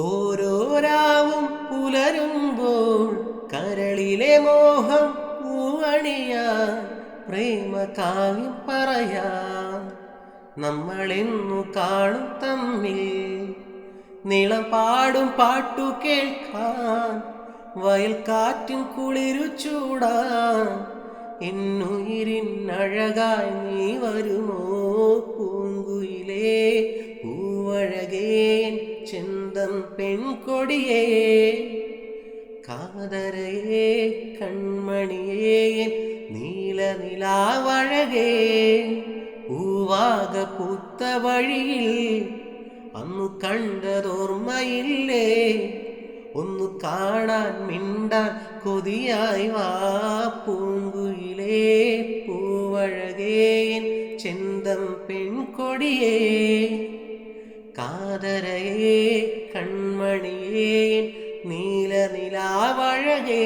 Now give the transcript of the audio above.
ഓരോ രാവും പുലരുമ്പോൾ കരളിലെ മോഹം പൂവണിയാൻ പ്രേമകാവ്യം പറയാം. നമ്മളെന്നു കാണും തമ്മിൽ നിളം പാടും പാട്ടു കേൾക്കാൻ, വയൽക്കാറ്റിൻ കുളിരു ചൂടാൻ എന്നുയിരിനഴകായി നീ വരുമോ പൂങ്കുയിലേ, പൂവഴകേൻ ചെന്തം പെൺകൊടിയേ, കാതരയേ കൺമണിയേ നീല നിലാവഴകേ. പൂവാക പൂത്ത വഴിയിൽ അന്നു കണ്ടതോർമ്മയില്ലേ, ഒന്നു കാണാൻ മിണ്ടാൻ കൊതിയായി വാ പൂങ്കുയിലേ, പൂവഴകേൻ ചെന്തം പെൺകൊടിയേ, കാതരയേ കൺമണിയേ നീല നിലാവഴകേ.